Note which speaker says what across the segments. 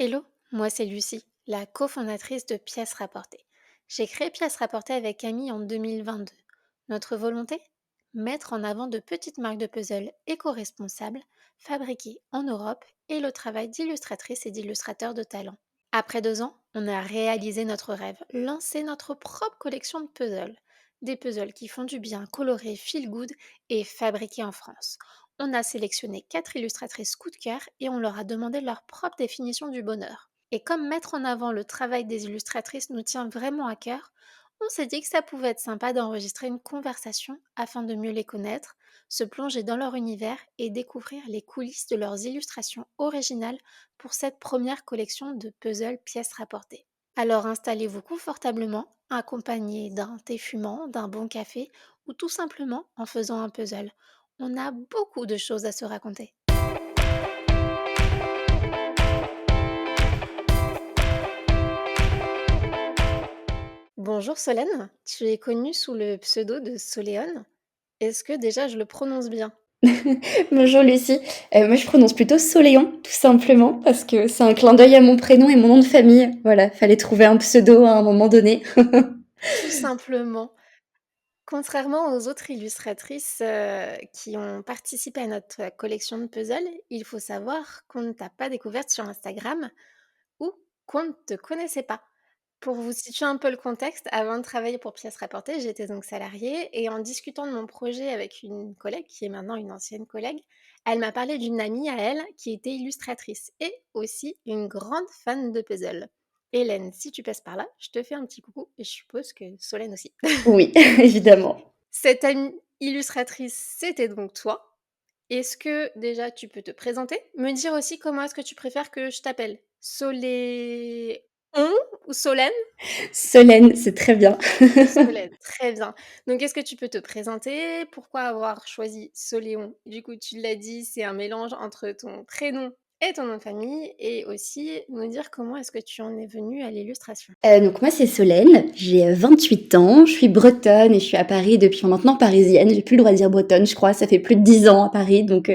Speaker 1: Hello, moi c'est Lucie, la cofondatrice de Pièces Rapportées. J'ai créé Pièces Rapportées avec Camille en 2022. Notre volonté? Mettre en avant de petites marques de puzzles éco-responsables, fabriquées en Europe et le travail d'illustratrices et d'illustrateurs de talent. Après 2 ans, on a réalisé notre rêve, lancé notre propre collection de puzzles. Des puzzles qui font du bien, colorés, feel good et fabriqués en France. On a sélectionné 4 illustratrices coup de cœur et on leur a demandé leur propre définition du bonheur. Et comme mettre en avant le travail des illustratrices nous tient vraiment à cœur, on s'est dit que ça pouvait être sympa d'enregistrer une conversation afin de mieux les connaître, se plonger dans leur univers et découvrir les coulisses de leurs illustrations originales pour cette première collection de puzzles pièces rapportées. Alors installez-vous confortablement, accompagné d'un thé fumant, d'un bon café ou tout simplement en faisant un puzzle. On a beaucoup de choses à se raconter. Bonjour Solène, tu es connue sous le pseudo de Soléone. Est-ce que déjà je le prononce bien?
Speaker 2: Bonjour Lucie. Moi je prononce plutôt Soléon, tout simplement, parce que c'est un clin d'œil à mon prénom et mon nom de famille. Voilà, fallait trouver un pseudo à un moment donné.
Speaker 1: Tout simplement. Contrairement aux autres illustratrices qui ont participé à notre collection de puzzles, il faut savoir qu'on ne t'a pas découverte sur Instagram ou qu'on ne te connaissait pas. Pour vous situer un peu le contexte, avant de travailler pour Pièces Rapportées, j'étais donc salariée et en discutant de mon projet avec une collègue qui est maintenant une ancienne collègue, elle m'a parlé d'une amie à elle qui était illustratrice et aussi une grande fan de puzzles. Hélène, si tu passes par là, je te fais un petit coucou et je suppose que Solène aussi.
Speaker 2: Oui, évidemment.
Speaker 1: Cette amie illustratrice, c'était donc toi. Est-ce que déjà tu peux te présenter? Me dire aussi comment est-ce que tu préfères que je t'appelle? Soléon ou Solène?
Speaker 2: Solène, c'est très bien.
Speaker 1: Solène, très bien. Donc est-ce que tu peux te présenter? Pourquoi avoir choisi Soléon? Du coup, tu l'as dit, c'est un mélange entre ton prénom et ton nom de famille et aussi nous dire comment est-ce que tu en es venue à l'illustration?
Speaker 2: Donc moi c'est Solène, j'ai 28 ans, je suis bretonne et je suis à Paris depuis maintenant parisienne. J'ai plus le droit de dire bretonne, je crois, ça fait plus de 10 ans à Paris, donc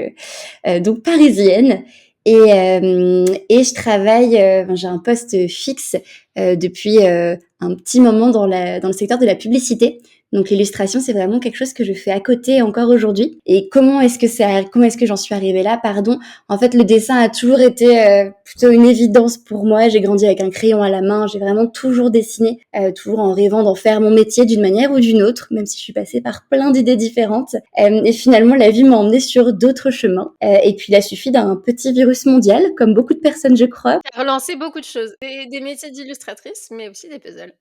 Speaker 2: parisienne. Et je travaille, j'ai un poste fixe depuis un petit moment dans le secteur de la publicité. Donc l'illustration, c'est vraiment quelque chose que je fais à côté encore aujourd'hui. Et comment est-ce que j'en suis arrivée là, pardon. En fait, le dessin a toujours été plutôt une évidence pour moi. J'ai grandi avec un crayon à la main, j'ai vraiment toujours dessiné, toujours en rêvant d'en faire mon métier d'une manière ou d'une autre, même si je suis passée par plein d'idées différentes. Et finalement, la vie m'a emmenée sur d'autres chemins. Et puis, il a suffi d'un petit virus mondial, comme beaucoup de personnes, je crois.
Speaker 1: Tu as relancé beaucoup de choses, des métiers d'illustratrice, mais aussi des puzzles.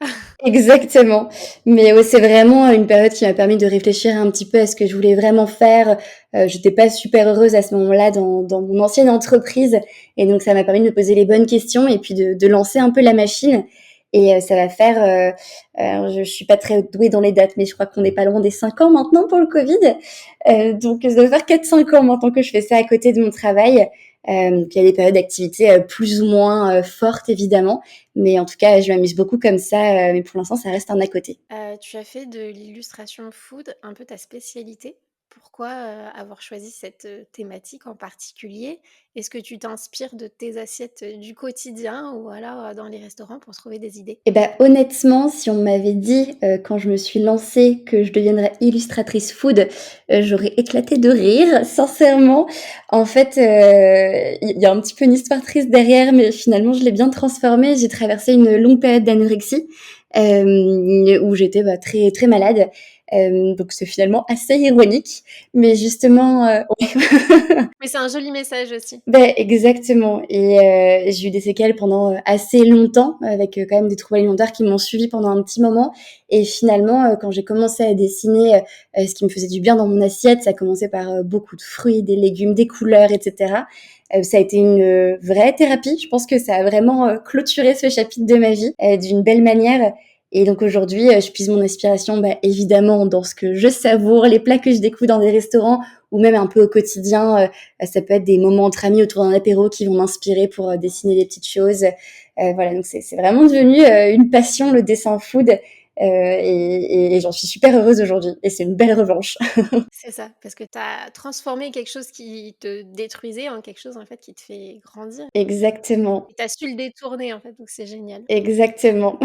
Speaker 2: Exactement. Mais ouais, c'est vraiment une période qui m'a permis de réfléchir un petit peu à ce que je voulais vraiment faire. J'étais pas super heureuse à ce moment-là dans mon ancienne entreprise. Et donc, ça m'a permis de me poser les bonnes questions et puis de lancer un peu la machine. Et ça va faire, je suis pas très douée dans les dates, mais je crois qu'on n'est pas loin des 5 ans maintenant pour le Covid. Donc, ça va faire 4-5 ans maintenant que je fais ça à côté de mon travail. Donc, il y a des périodes d'activité plus ou moins fortes, évidemment. Mais en tout cas, je m'amuse beaucoup comme ça. Mais pour l'instant, ça reste un à côté.
Speaker 1: Tu as fait de l'illustration food un peu ta spécialité. Pourquoi, avoir choisi cette, thématique en particulier? Est-ce que tu t'inspires de tes assiettes, du quotidien ou alors, dans les restaurants pour trouver des idées?
Speaker 2: Et ben honnêtement, si on m'avait dit, quand je me suis lancée que je deviendrais illustratrice food, j'aurais éclaté de rire, sincèrement. En fait, il y a un petit peu une histoire triste derrière, mais finalement je l'ai bien transformée. J'ai traversé une longue période d'anorexie, où j'étais, bah, très très malade. Donc c'est finalement assez ironique, mais justement,
Speaker 1: Mais c'est un joli message aussi.
Speaker 2: beh, exactement. Et j'ai eu des séquelles pendant, assez longtemps avec, quand même des troubles alimentaires qui m'ont suivie pendant un petit moment. Et finalement, quand j'ai commencé à dessiner, ce qui me faisait du bien dans mon assiette, ça a commencé par, beaucoup de fruits, des légumes, des couleurs et cetera. Ça a été une, vraie thérapie. Je pense que ça a vraiment, clôturé ce chapitre de ma vie, d'une belle manière. Et donc aujourd'hui, je puise mon inspiration, bah, évidemment dans ce que je savoure, les plats que je découvre dans des restaurants ou même un peu au quotidien. Ça peut être des moments entre amis autour d'un apéro qui vont m'inspirer pour dessiner des petites choses. Voilà, donc c'est vraiment devenu une passion, le dessin food. et j'en suis super heureuse aujourd'hui et c'est une belle revanche.
Speaker 1: C'est ça, parce que tu as transformé quelque chose qui te détruisait en quelque chose, en fait, qui te fait grandir
Speaker 2: Exactement,
Speaker 1: et tu as su le détourner, en fait, donc c'est génial.
Speaker 2: exactement.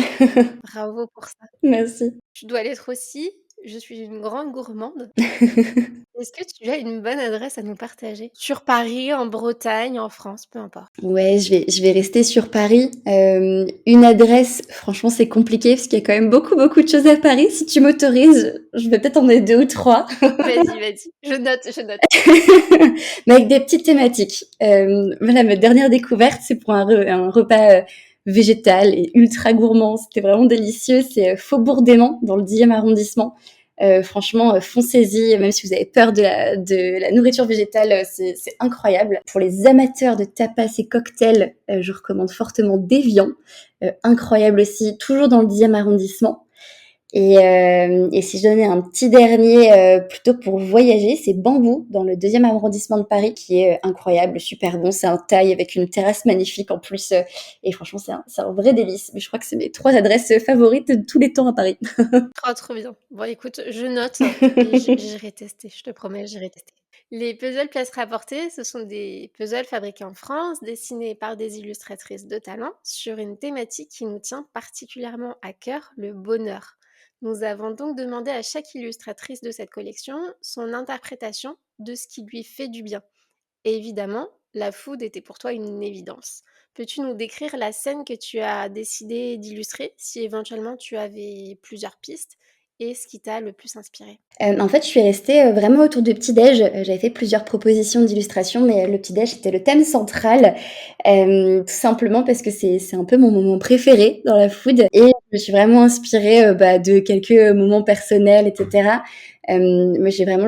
Speaker 1: Bravo pour ça.
Speaker 2: Merci.
Speaker 1: Tu dois l'être aussi. Je suis une grande gourmande. Est-ce que tu as une bonne adresse à nous partager? Sur Paris, en Bretagne, en France, peu importe.
Speaker 2: Ouais, je vais rester sur Paris. Une adresse, franchement, c'est compliqué parce qu'il y a quand même beaucoup, beaucoup de choses à Paris. Si tu m'autorises, je vais peut-être en donner 2 ou 3.
Speaker 1: Vas-y, vas-y. Je note, je note.
Speaker 2: Mais avec des petites thématiques. Voilà, ma dernière découverte, c'est pour un repas, végétal et ultra gourmand. C'était vraiment délicieux. C'est, Faubourg d'Aimant, dans le 10e arrondissement. Franchement, foncez-y, même si vous avez peur de la nourriture végétale, c'est incroyable. Pour les amateurs de tapas et cocktails, je recommande fortement Déviant. Incroyable aussi, toujours dans le 10e arrondissement. Et si je donnais un petit dernier, plutôt pour voyager, c'est Bambou, dans le 2e arrondissement de Paris, qui est, incroyable, super bon. C'est un Thaï avec une terrasse magnifique en plus, et franchement, c'est un vrai délice. Mais je crois que c'est mes 3 adresses, favorites de tous les temps à Paris.
Speaker 1: Oh, trop bien. Bon, écoute, je note et j'irai tester, je te promets, j'irai tester. Les puzzles pièces rapportées, ce sont des puzzles fabriqués en France, dessinés par des illustratrices de talent, sur une thématique qui nous tient particulièrement à cœur, le bonheur. Nous avons donc demandé à chaque illustratrice de cette collection son interprétation de ce qui lui fait du bien. Et évidemment, la food était pour toi une évidence. Peux-tu nous décrire la scène que tu as décidé d'illustrer, si éventuellement tu avais plusieurs pistes, et ce qui t'a le plus inspiré?
Speaker 2: En fait, je suis restée, vraiment autour du petit-déj. J'avais fait plusieurs propositions d'illustration, mais le petit-déj, c'était le thème central, tout simplement parce que c'est un peu mon moment préféré dans la food et je me suis vraiment inspirée, de quelques moments personnels et cetera. Moi, j'ai vraiment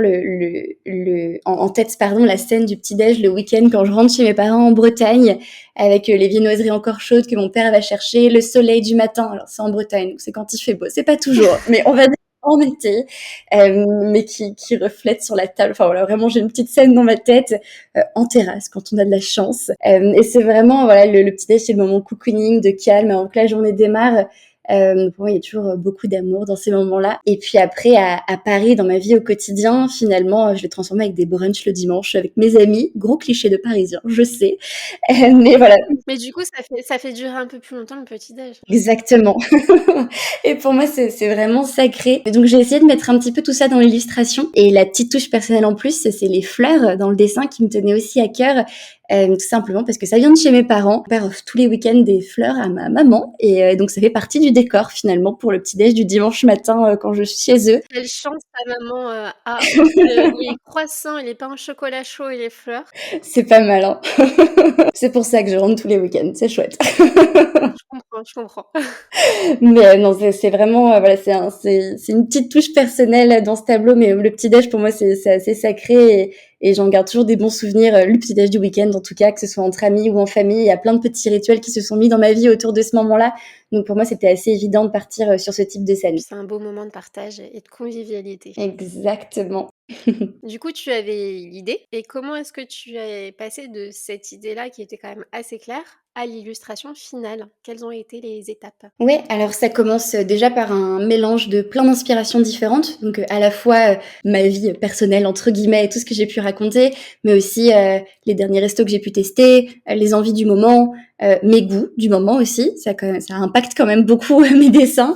Speaker 2: en tête, pardon, la scène du petit-déj le week-end quand je rentre chez mes parents en Bretagne avec, les viennoiseries encore chaudes que mon père va chercher, le soleil du matin. Alors c'est en Bretagne, donc c'est quand il fait beau, c'est pas toujours, mais on va dire en été, mais qui reflète sur la table. Enfin voilà, vraiment j'ai une petite scène dans ma tête, en terrasse quand on a de la chance. Et c'est vraiment voilà le petit déj, c'est le moment cocooning, de calme avant que la journée démarre. Pour moi, il y a toujours beaucoup d'amour dans ces moments-là. Et puis après, à Paris, dans ma vie au quotidien, finalement, je l'ai transformé avec des brunchs le dimanche avec mes amis. Gros cliché de Parisien, je sais. Mais voilà,
Speaker 1: Mais du coup, ça fait durer un peu plus longtemps le petit-déj.
Speaker 2: exactement. Et pour moi, c'est vraiment sacré. Et donc, j'ai essayé de mettre un petit peu tout ça dans l'illustration. Et la petite touche personnelle en plus, c'est les fleurs dans le dessin qui me tenaient aussi à cœur. Tout simplement parce que ça vient de chez mes parents. Mon père offre tous les week-ends des fleurs à ma maman. Et donc, ça fait partie du décor finalement pour le petit-déj du dimanche matin quand je suis chez eux.
Speaker 1: Quelle chance ta maman, a entre les croissants et les pains au chocolat chaud et les fleurs.
Speaker 2: C'est pas mal, hein. C'est pour ça que je rentre tous les week-ends. C'est chouette.
Speaker 1: Je comprends, je comprends.
Speaker 2: Mais non, c'est vraiment, voilà, c'est une petite touche personnelle dans ce tableau, mais le petit-déj, pour moi, c'est assez sacré et j'en garde toujours des bons souvenirs. Le petit-déj du week-end, en tout cas, que ce soit entre amis ou en famille, il y a plein de petits rituels qui se sont mis dans ma vie autour de ce moment-là. Donc pour moi, c'était assez évident de partir sur ce type de scène.
Speaker 1: Puis c'est un beau moment de partage et de convivialité.
Speaker 2: Exactement.
Speaker 1: Du coup, tu avais l'idée et comment est-ce que tu es passé de cette idée-là qui était quand même assez claire à l'illustration finale? Quelles ont été les étapes?
Speaker 2: Ouais, alors ça commence déjà par un mélange de plein d'inspirations différentes, donc à la fois ma vie personnelle entre guillemets et tout ce que j'ai pu raconter, mais aussi les derniers restos que j'ai pu tester, les envies du moment, mes goûts du moment aussi, ça impacte quand même beaucoup mes dessins,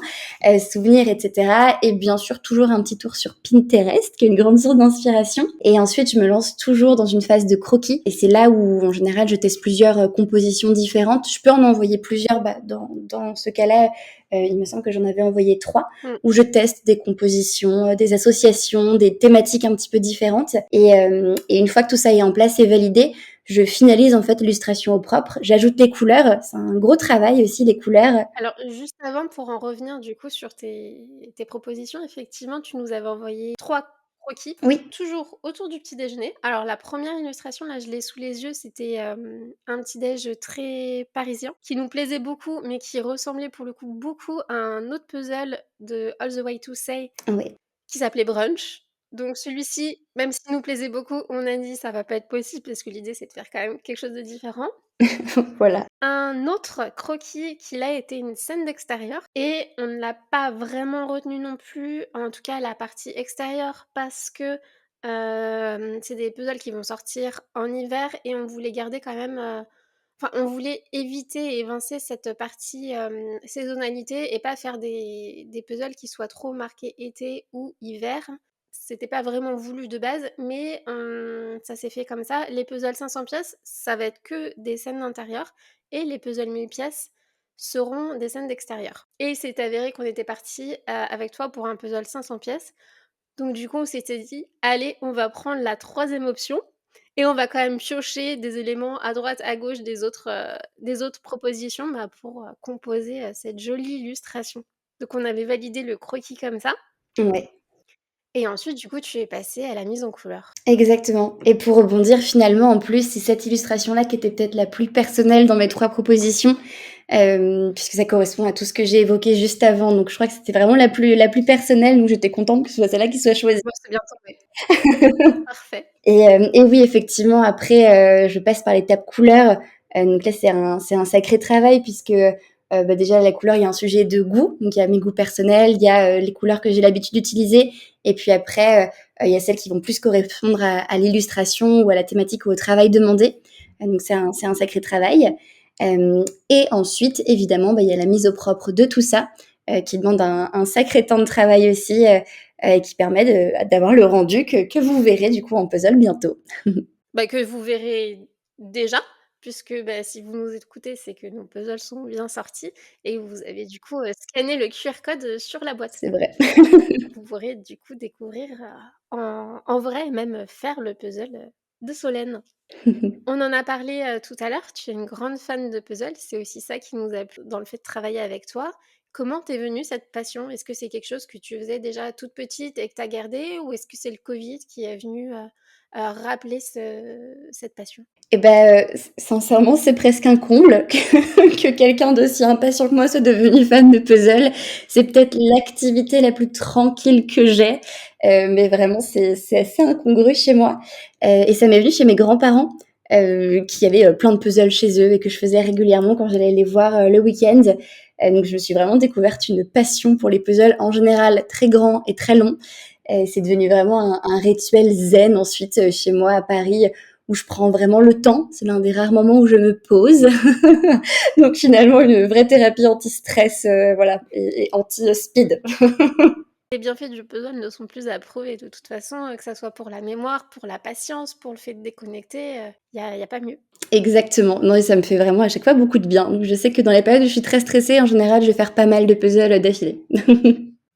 Speaker 2: souvenirs, etc. Et bien sûr toujours un petit tour sur Pinterest, qui est une grande source d'inspiration. Et ensuite je me lance toujours dans une phase de croquis, et c'est là où en général je teste plusieurs compositions différentes. Je peux en envoyer plusieurs, dans ce cas-là, il me semble que j'en avais envoyé 3,
Speaker 1: Mmh.
Speaker 2: où je teste des compositions, des associations, des thématiques un petit peu différentes. Et une fois que tout ça est en place et validé, je finalise en fait l'illustration au propre. J'ajoute les couleurs. C'est un gros travail aussi, les couleurs.
Speaker 1: Alors juste avant, pour en revenir du coup sur tes propositions, effectivement, tu nous avais envoyé 3 croquis,
Speaker 2: Oui,
Speaker 1: toujours autour du petit déjeuner. Alors la première illustration, là, je l'ai sous les yeux, c'était, un petit déj très parisien, qui nous plaisait beaucoup, mais qui ressemblait pour le coup beaucoup à un autre puzzle de All the Way to Say
Speaker 2: oui.
Speaker 1: qui s'appelait Brunch. Donc celui-ci, même s'il nous plaisait beaucoup, on a dit: «Ça va pas être possible» parce que l'idée, c'est de faire quand même quelque chose de différent.
Speaker 2: Voilà.
Speaker 1: Un autre croquis qui là était une scène d'extérieur et on ne l'a pas vraiment retenu non plus, en tout cas la partie extérieure parce que, c'est des puzzles qui vont sortir en hiver et on voulait garder quand même, enfin on voulait éviter et évincer cette partie, saisonnalité et pas faire des puzzles qui soient trop marqués été ou hiver. C'était pas vraiment voulu de base, mais ça s'est fait comme ça. Les puzzles 500 pièces, ça va être que des scènes d'intérieur et les puzzles 1000 pièces seront des scènes d'extérieur. Et il s'est avéré qu'on était partis, avec toi pour un puzzle 500 pièces. Donc du coup, on s'était dit: «Allez, on va prendre la troisième option et on va quand même piocher des éléments à droite, à gauche des autres propositions, bah, pour, composer, cette jolie illustration». Donc on avait validé le croquis comme ça
Speaker 2: Ouais.
Speaker 1: et ensuite du coup, tu es passé à la mise en couleur.
Speaker 2: Exactement et pour rebondir finalement en plus, c'est cette illustration-là qui était peut-être la plus personnelle dans mes 3 propositions, puisque ça correspond à tout ce que j'ai évoqué juste avant, donc je crois que c'était vraiment la plus personnelle, donc j'étais contente que ce soit celle-là qui soit choisie.
Speaker 1: Bon, c'est bien tombé. Parfait.
Speaker 2: Et oui, effectivement, après, je passe par l'étape couleur. Donc là, c'est un sacré travail puisque, bah, déjà la couleur, il y a un sujet de goût, donc il y a mes goûts personnels, il y a, les couleurs que j'ai l'habitude d'utiliser et puis après, il y a celles qui vont plus correspondre à l'illustration ou à la thématique ou au travail demandé. Donc c'est un sacré travail. Et ensuite, évidemment, bah, il y a la mise au propre de tout ça, qui demande un sacré temps de travail aussi, qui permet d'avoir le rendu que vous verrez du coup en puzzle bientôt.
Speaker 1: Bah, que vous verrez déjà, puisque, bah, si vous nous écoutez, c'est que nos puzzles sont bien sortis et vous avez du coup, scanné le QR code, sur la boîte.
Speaker 2: C'est vrai.
Speaker 1: Vous pourrez du coup découvrir, en vrai et même, faire le puzzle, de Solène. On en a parlé, tout à l'heure, tu es une grande fan de puzzles, c'est aussi ça qui nous a plu dans le fait de travailler avec toi. Comment t'es venue cette passion? Est-ce que c'est quelque chose que tu faisais déjà toute petite et que tu as gardé ou est-ce que c'est le covid qui est venu, rappeler cette passion?
Speaker 2: Et ben sincèrement, c'est presque un comble que quelqu'un d'aussi impatient que moi soit devenu fan de puzzle. C'est peut-être l'activité la plus tranquille que j'ai, mais vraiment c'est assez incongru chez moi, et ça m'est venu chez mes grands-parents, qui avaient, plein de puzzles chez eux et que je faisais régulièrement quand j'allais les voir, le week-end. Donc je me suis vraiment découverte une passion pour les puzzles en général très grands et très longs. C'est devenu vraiment un rituel zen ensuite, chez moi à Paris, où je prends vraiment le temps. C'est l'un des rares moments où je me pose. Donc finalement, une vraie thérapie anti-stress, voilà, et anti-speed.
Speaker 1: Les bienfaits du puzzle ne sont plus à prouver de toute façon, que ça soit pour la mémoire, pour la patience, pour le fait de déconnecter, il y a pas mieux.
Speaker 2: Exactement. Non, et ça me fait vraiment à chaque fois beaucoup de bien. Donc je sais que dans les périodes où je suis très stressée, en général, je vais faire pas mal de puzzles, d'affilée.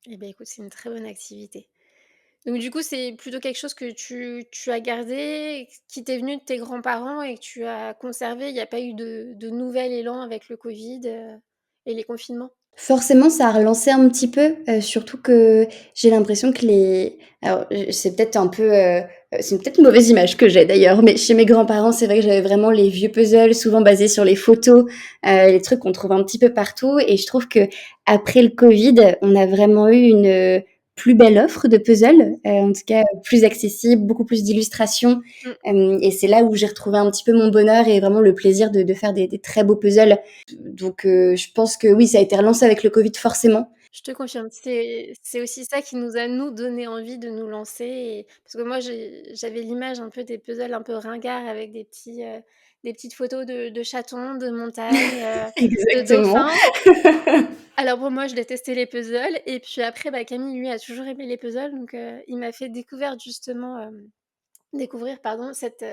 Speaker 1: Eh beh, écoute, c'est une très bonne activité. Donc du coup, c'est plutôt quelque chose que tu as gardé, qui t'est venu de tes grands-parents et que tu as conservé? Il y a pas eu de nouvel élan avec le covid, et les confinements?
Speaker 2: Forcément, ça a relancé un petit peu, surtout que j'ai l'impression que les alors, c'est peut-être un peu, c'est peut-être une mauvaise image que j'ai d'ailleurs, mais chez mes grands-parents, c'est vrai que j'avais vraiment les vieux puzzles, souvent basés sur les photos, les trucs qu'on trouve un petit peu partout et je trouve qu'après le covid, on a vraiment eu une, plus belle offre de puzzles, en tout cas, plus accessible, beaucoup plus d'illustrations,
Speaker 1: Mmh.
Speaker 2: et c'est là où j'ai retrouvé un petit peu mon bonheur et vraiment le plaisir de faire des très beaux puzzles. Donc je pense que oui, ça a été relancé avec le covid forcément.
Speaker 1: Je te confirme, c'est aussi ça qui nous a, nous, donné envie de nous lancer et parce que moi, j'avais l'image un peu des puzzles un peu ringards avec des petites photos de chatons, de montagnes, de
Speaker 2: Exactement.
Speaker 1: dauphins. Alors bon, moi, je détestais les puzzles et puis après, bah, Camille, lui, a toujours aimé les puzzles donc il m'a fait découvrir pardon, cet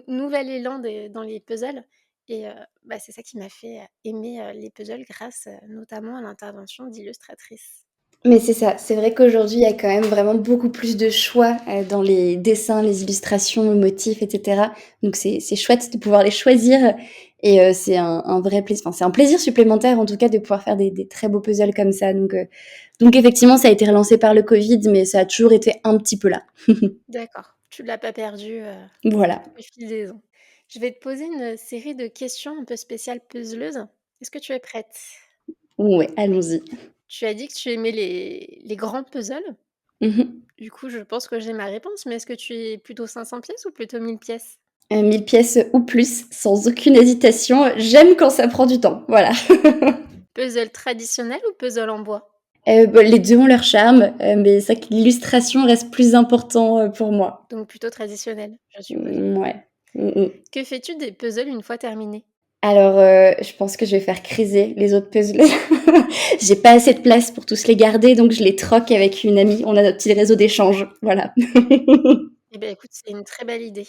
Speaker 1: nouvel élan dans les puzzles et bah, c'est ça qui m'a fait, aimer, les puzzles grâce, notamment à l'intervention d'illustratrices.
Speaker 2: Mais c'est ça, c'est vrai qu'aujourd'hui, il y a quand même vraiment beaucoup plus de choix, dans les dessins, les illustrations, les motifs et cetera. Donc c'est chouette de pouvoir les choisir et c'est un vrai plaisir, enfin, c'est un plaisir supplémentaire en tout cas de pouvoir faire des très beaux puzzles comme ça. Donc effectivement, ça a été relancé par le covid, mais ça a toujours été un petit peu là.
Speaker 1: D'accord, tu l'as pas perdu,
Speaker 2: Voilà.
Speaker 1: au fil des ans. Je vais te poser une série de questions un peu spéciales puzzleuses. Est-ce que tu es prête?
Speaker 2: Ouais, allons-y.
Speaker 1: Tu as dit que tu aimais les grands puzzles.
Speaker 2: Mmh.
Speaker 1: Du coup, je pense que j'ai ma réponse, mais est-ce que tu es plutôt 500 pièces ou plutôt 1000 pièces?
Speaker 2: 1000 pièces ou plus, sans aucune hésitation. J'aime quand ça prend du temps, voilà.
Speaker 1: Puzzle traditionnel ou puzzle en bois?
Speaker 2: Bah, les 2 ont leur charme, mais c'est vrai que l'illustration reste plus important, pour moi.
Speaker 1: Donc plutôt traditionnel, je suppose.
Speaker 2: Ouais. Mmh mh.
Speaker 1: Que fais-tu des puzzles une fois terminés?
Speaker 2: Alors, je pense que je vais faire criser les autres puzzles. J'ai pas assez de place pour tous les garder, donc je les troque avec une amie. On a notre petit réseau d'échange, voilà.
Speaker 1: Eh bien, écoute, c'est une très belle idée.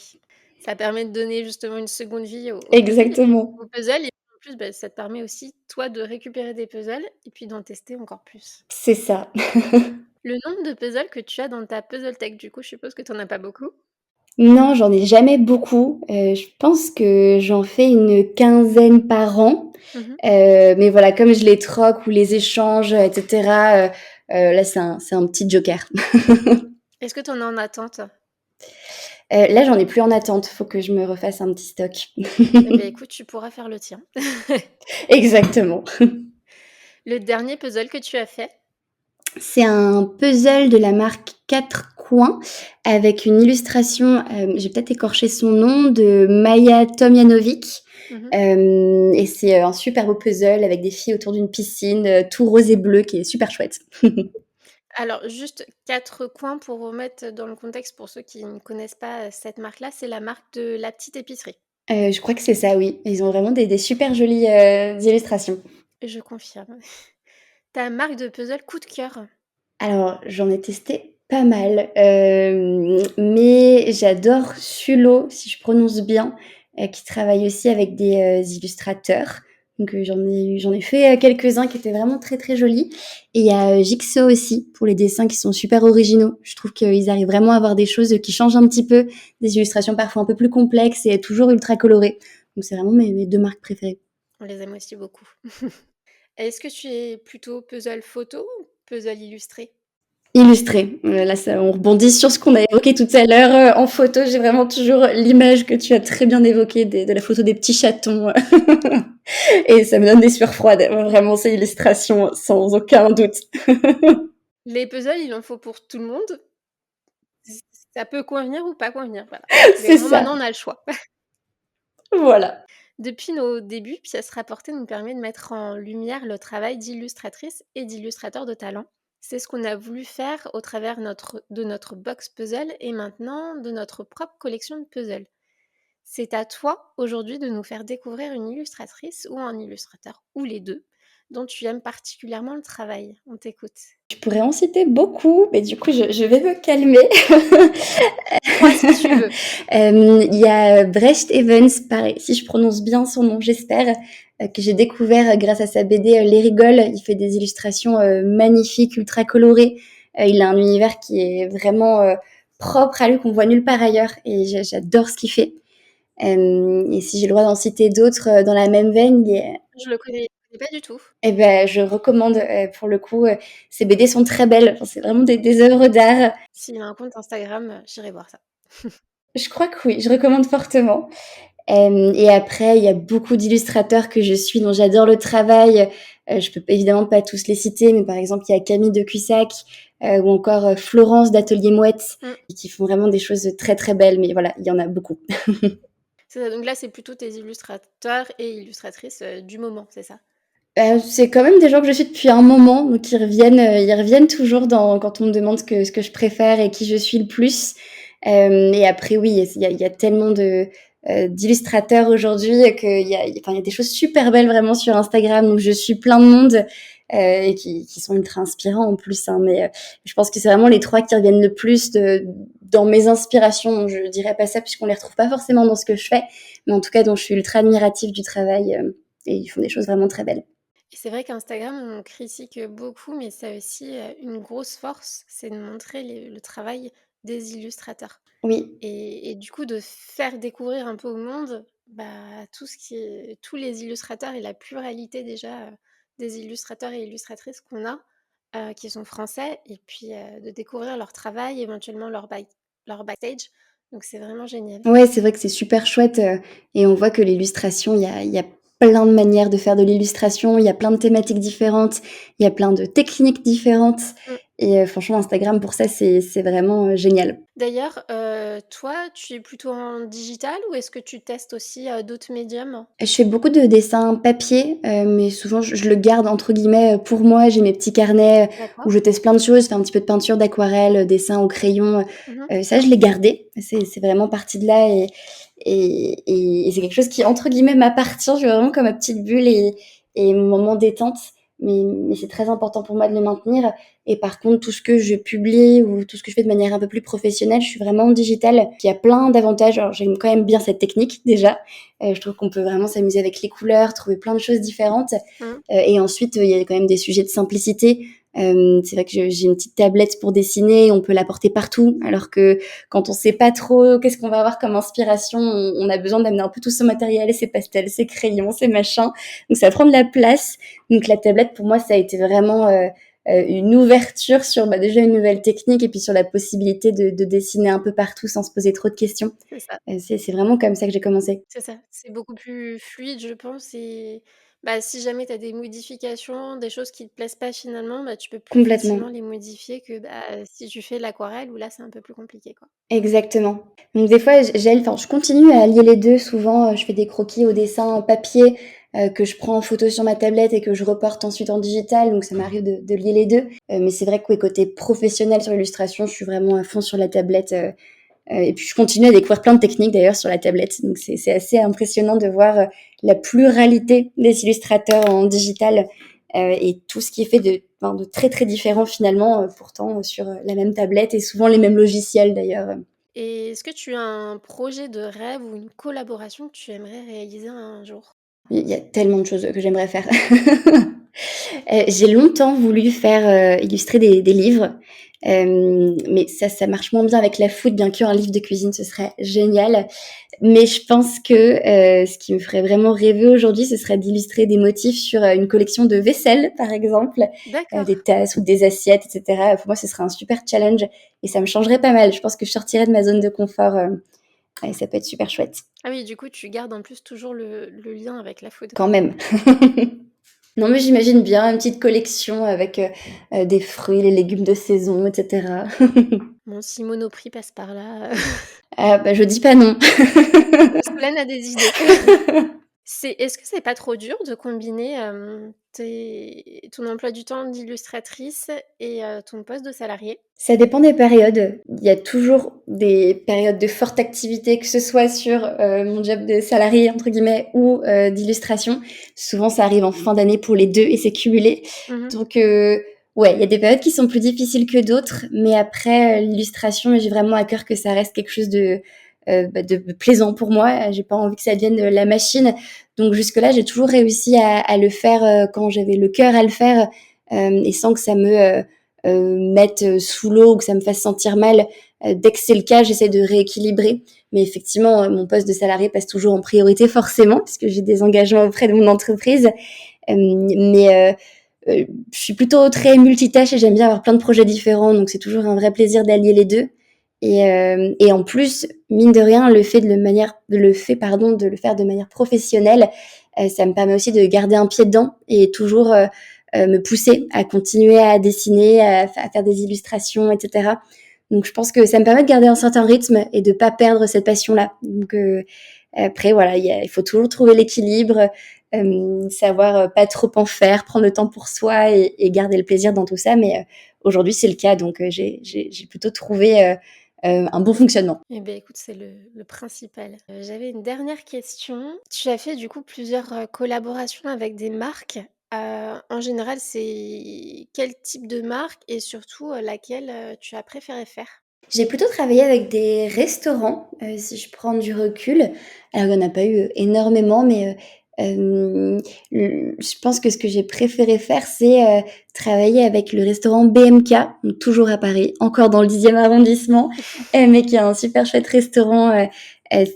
Speaker 1: Ça permet de donner justement une seconde vie
Speaker 2: Exactement,
Speaker 1: aux puzzles et en plus, bah, ça te permet aussi, toi, de récupérer des puzzles et puis d'en tester encore plus.
Speaker 2: c'est ça.
Speaker 1: Le nombre de puzzles que tu as dans ta puzzle tech, du coup, je suppose que tu en as pas beaucoup?
Speaker 2: Non, j'en ai jamais beaucoup, je pense que j'en fais une quinzaine par an,
Speaker 1: Mmh.
Speaker 2: mais voilà, comme je les troque ou les échange, et cetera, là, c'est un petit joker.
Speaker 1: Est-ce que tu en as en attente?
Speaker 2: Là, j'en ai plus en attente, faut que je me refasse un petit stock.
Speaker 1: Eh bien, écoute, tu pourras faire le tien.
Speaker 2: Exactement.
Speaker 1: Le dernier puzzle que tu as fait?
Speaker 2: C'est un puzzle de la marque 4 coins avec une illustration, j'ai peut-être écorché son nom, de Maja Tomjanovic,
Speaker 1: Mmh.
Speaker 2: et c'est, un super beau puzzle avec des filles autour d'une piscine, tout rose et bleu qui est super chouette.
Speaker 1: Alors juste 4 coins pour remettre dans le contexte pour ceux qui ne connaissent pas, cette marque-là, c'est la marque de La Petite Épicerie.
Speaker 2: Je crois que c'est ça, oui. Ils ont vraiment des super jolies, illustrations.
Speaker 1: Je confirme. Ta marque de puzzle coup de cœur?
Speaker 2: Alors, j'en ai testé pas mal, mais j'adore Sulo, si je prononce bien, qui travaille aussi avec des, illustrateurs. Donc, j'en ai fait, quelques-uns qui étaient vraiment très, très jolis et il y a, Jigsaw aussi pour les dessins qui sont super originaux. Je trouve qu'ils arrivent vraiment à avoir des choses, qui changent un petit peu, des illustrations parfois un peu plus complexes et toujours ultra colorées. Donc c'est vraiment mes 2 marques préférées.
Speaker 1: On les aime aussi beaucoup. Est-ce que tu es plutôt puzzle photo ou puzzle illustré?
Speaker 2: Illustré, là ça on rebondit sur ce qu'on a évoqué tout à l'heure, en photo, j'ai vraiment toujours l'image que tu as très bien évoquée des de la photo des petits chatons, et ça me donne des sueurs froides, vraiment ces illustrations, sans aucun doute.
Speaker 1: Les puzzles, il en faut pour tout le monde. Ça peut convenir ou pas convenir, voilà. C'est
Speaker 2: C'est
Speaker 1: vraiment
Speaker 2: ça,
Speaker 1: maintenant on a le choix.
Speaker 2: voilà.
Speaker 1: Depuis nos débuts, Pièces rapportées nous permet de mettre en lumière le travail d'illustratrices et d'illustrateurs de talent. C'est ce qu'on a voulu faire au travers de notre box puzzle et maintenant de notre propre collection de puzzles. C'est à toi aujourd'hui de nous faire découvrir une illustratrice ou un illustrateur, ou les deux, dont tu aimes particulièrement le travail. On t'écoute.
Speaker 2: Je pourrais en citer beaucoup, mais du coup je vais me calmer.
Speaker 1: Dis-moi si tu veux.
Speaker 2: Il y a Brecht Evans, pareil, si je prononce bien son nom, j'espère, que j'ai découvert grâce à sa BD, Les Rigoles. Il fait des illustrations, magnifiques, ultra colorées. Il a un univers qui est vraiment, propre à lui, qu'on voit nulle part ailleurs et j'adore ce qu'il fait. Et si j'ai le droit d'en citer d'autres, dans la même veine, il y a
Speaker 1: Je le connais pas du tout.
Speaker 2: et ben, je recommande, pour le coup, ses BD sont très belles. Enfin, c'est vraiment des œuvres d'art.
Speaker 1: S'il a un compte Instagram, j'irai voir ça.
Speaker 2: Je crois que oui, je recommande fortement. Et après, il y a beaucoup d'illustrateurs que je suis, dont j'adore le travail. Je peux évidemment pas tous les citer, mais par exemple, il y a Camille de Cussac, ou encore, Florence d'Atelier Mouette,
Speaker 1: Mmh.
Speaker 2: qui font vraiment des choses très, très belles. Mais voilà, il y en a beaucoup.
Speaker 1: C'est ça, donc là, c'est plutôt tes illustrateurs et illustratrices, du moment, c'est ça?
Speaker 2: C'est quand même des gens que je suis depuis un moment, donc ils reviennent toujours dans quand on me demande ce que je préfère et qui je suis le plus. Et après oui, il y a tellement d'illustrateurs aujourd'hui qu'il y a enfin, il y a des choses super belles vraiment sur Instagram, donc je suis plein de monde, et qui sont ultra inspirants en plus, hein. Mais, je pense que c'est vraiment les 3 qui reviennent le plus dans mes inspirations. Je dirais pas ça puisqu'on les retrouve pas forcément dans ce que je fais, mais en tout cas dont je suis ultra admirative du travail, et ils font des choses vraiment très belles.
Speaker 1: Et c'est vrai qu'Instagram, on critique beaucoup, mais ça a aussi, une grosse force, c'est de montrer le travail des illustrateurs.
Speaker 2: Oui,
Speaker 1: Et du coup, de faire découvrir un peu au monde, bah, tous les illustrateurs et la pluralité déjà, des illustrateurs et illustratrices qu'on a, qui sont français et puis, de découvrir leur travail, éventuellement leur backstage. Donc c'est vraiment génial.
Speaker 2: ouais, c'est vrai que c'est super chouette, et on voit que l'illustration, il y a plein de manières de faire de l'illustration, il y a plein de thématiques différentes, il y a plein de techniques différentes
Speaker 1: Mmh.
Speaker 2: et franchement Instagram pour ça c'est vraiment, génial.
Speaker 1: D'ailleurs, toi, tu es plutôt en digital ou est-ce que tu testes aussi, d'autres médiums?
Speaker 2: Je fais beaucoup de dessins papier, mais souvent je le garde entre guillemets, «pour moi». J'ai mes petits carnets, où
Speaker 1: D'accord.
Speaker 2: je teste plein de choses, je fais un petit peu de peinture, d'aquarelle, dessin au crayon,
Speaker 1: Mmh.
Speaker 2: ça je l'ai gardé. C'est vraiment parti de là et c'est quelque chose qui entre guillemets «m'appartient». Je veux vraiment comme ma petite bulle et mon moment détente, mais c'est très important pour moi de le maintenir et par contre tout ce que je publie ou tout ce que je fais de manière un peu plus professionnelle, je suis vraiment en digital, qui a plein d'avantages. Alors j'aime quand même bien cette technique déjà, je trouve qu'on peut vraiment s'amuser avec les couleurs, trouver plein de choses différentes.
Speaker 1: Mmh.
Speaker 2: Et ensuite, il y a quand même des sujets de simplicité. C'est vrai que j'ai une petite tablette pour dessiner, on peut la porter partout, alors que quand on sait pas trop qu'est-ce qu'on va avoir comme inspiration, on a besoin d'amener un peu tout son matériel, ses pastels, ses crayons, ses machins. Donc ça prend de la place. Donc la tablette, pour moi, ça a été vraiment une ouverture sur déjà une nouvelle technique et puis sur la possibilité de dessiner un peu partout sans se poser trop de questions.
Speaker 1: C'est ça.
Speaker 2: C'est vraiment comme ça que j'ai commencé.
Speaker 1: C'est ça, c'est beaucoup plus fluide, je pense et bah, si jamais tu as des modifications, des choses qui te plaisent pas finalement, bah, tu peux plus
Speaker 2: Complètement.
Speaker 1: facilement les modifier que, bah, si tu fais l'aquarelle où là, c'est un peu plus compliqué, quoi.
Speaker 2: Exactement. Donc des fois, je continue à allier les 2. Souvent, je fais des croquis au dessin papier, que je prends en photo sur ma tablette et que je reporte ensuite en digital, donc ça m'arrive de lier les 2. Mais c'est vrai que oui, côté professionnel sur l'illustration, je suis vraiment à fond sur la tablette, et puis je continue à découvrir plein de techniques d'ailleurs sur la tablette. Donc c'est assez impressionnant de voir, la pluralité des illustrateurs en digital, et tout ce qui est fait de très, très différent finalement, pourtant, sur, la même tablette et souvent les mêmes logiciels d'ailleurs.
Speaker 1: Et est-ce que tu as un projet de rêve ou une collaboration que tu aimerais réaliser un jour?
Speaker 2: Il y a tellement de choses que j'aimerais faire. J'ai longtemps voulu faire, illustrer des livres, mais ça marche moins bien avec la food, bien qu'un livre de cuisine, ce serait génial. Mais je pense que, ce qui me ferait vraiment rêver aujourd'hui, ce serait d'illustrer des motifs sur, une collection de vaisselle, par exemple,
Speaker 1: D'accord.
Speaker 2: des tasses ou des assiettes et cetera. Pour moi, ce serait un super challenge et ça me changerait pas mal. Je pense que je sortirais de ma zone de confort, et ça peut être super chouette,
Speaker 1: Ah oui, du coup, tu gardes en plus toujours le lien avec la food.
Speaker 2: quand même. Non, mais j'imagine bien une petite collection avec, des fruits, les légumes de saison et cetera.
Speaker 1: Bon, si Monoprix passe par là,
Speaker 2: Ah bah, je dis pas non.
Speaker 1: Solène a des idées. Est-ce que c'est pas trop dur de combiner, tes ton emploi du temps d'illustratrice et ton poste de salariée?
Speaker 2: Ça dépend des périodes. Il y a toujours des périodes de forte activité, que ce soit sur, mon job de «salarié» entre guillemets ou, d'illustration. Souvent, ça arrive en fin d'année pour les 2 et c'est cumulé.
Speaker 1: Mmh.
Speaker 2: Donc, ouais, il y a des périodes qui sont plus difficiles que d'autres, mais après, l'illustration, j'ai vraiment à cœur que ça reste quelque chose de plaisant pour moi. J'ai pas envie que ça devienne, la machine. Donc jusque-là, j'ai toujours réussi à le faire, quand j'avais le cœur à le faire, et sans que ça me mette, sous l'eau ou que ça me fasse sentir mal. Dès que c'est le cas, j'essaie de rééquilibrer. Mais effectivement, mon poste de salarié passe toujours en priorité forcément, puisque j'ai des engagements auprès de mon entreprise. Mais je suis plutôt très multitâche et j'aime bien avoir plein de projets différents, donc c'est toujours un vrai plaisir d'allier les 2. Et en plus, mine de rien, de le faire de manière professionnelle, ça me permet aussi de garder un pied dedans et toujours, me pousser à continuer à dessiner, à faire des illustrations et cetera. Donc je pense que ça me permet de garder un certain rythme et de pas perdre cette passion-là. Donc après voilà, il faut toujours trouver l'équilibre, savoir, pas trop en faire, prendre le temps pour soi et garder le plaisir dans tout ça. Mais aujourd'hui, c'est le cas, donc j'ai plutôt trouvé, un bon fonctionnement.
Speaker 1: Eh beh, écoute, c'est le principal. J'avais une dernière question. Tu as fait du coup plusieurs, collaborations avec des marques. En général, c'est quel type de marque et surtout, laquelle, tu as préféré faire?
Speaker 2: J'ai plutôt travaillé avec des restaurants, si je prends du recul. Alors il y en a pas eu, énormément, mais je pense que ce que j'ai préféré faire, c'est, travailler avec le restaurant BMK, donc toujours à Paris, encore dans le 10e arrondissement, mais qui est un super chouette restaurant,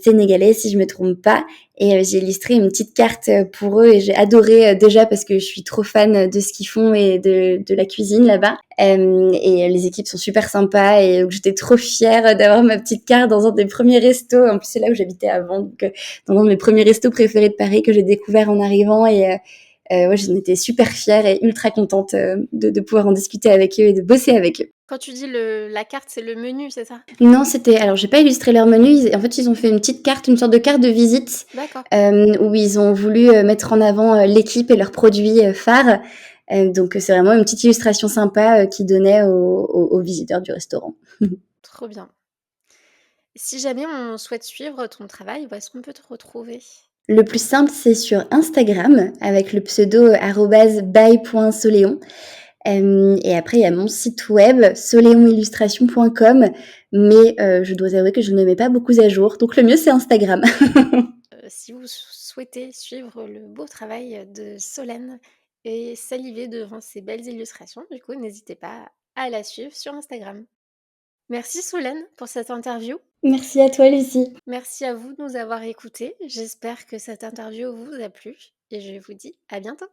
Speaker 2: sénégalais si je me trompe pas. Et j'ai illustré une petite carte pour eux et j'ai adoré déjà parce que je suis trop fan de ce qu'ils font et de la cuisine là-bas. Et les équipes sont super sympas et donc j'étais trop fière d'avoir ma petite carte dans un des premiers restos. En plus c'est là où j'habitais avant, donc dans un de mes premiers restos préférés de Paris que j'ai découvert en arrivant et ouais, j'en étais super fière et ultra contente de pouvoir en discuter avec eux et de bosser avec eux.
Speaker 1: Quand tu dis la carte, c'est le menu, c'est ça?
Speaker 2: Non, alors j'ai pas illustré leur menu. En fait, ils ont fait une petite carte, une sorte de carte de visite
Speaker 1: D'accord.
Speaker 2: où ils ont voulu mettre en avant l'équipe et leurs produits phares. Donc c'est vraiment une petite illustration sympa qu'ils donnaient aux visiteurs du restaurant.
Speaker 1: Trop bien. Si jamais on souhaite suivre ton travail, où est-ce qu'on peut te retrouver?
Speaker 2: Le plus simple, c'est sur Instagram avec le pseudo @by.soleon. Et après, il y a mon site web soleonillustration.com, mais je dois avouer que je ne le mets pas beaucoup à jour, donc le mieux, c'est Instagram.
Speaker 1: Si vous souhaitez suivre le beau travail de Solène et saliver devant ces belles illustrations, du coup, n'hésitez pas à la suivre sur Instagram. Merci Solène pour cette interview.
Speaker 2: Merci à toi, Lucie.
Speaker 1: Merci à vous de nous avoir écoutés. J'espère que cette interview vous a plu et je vous dis à bientôt.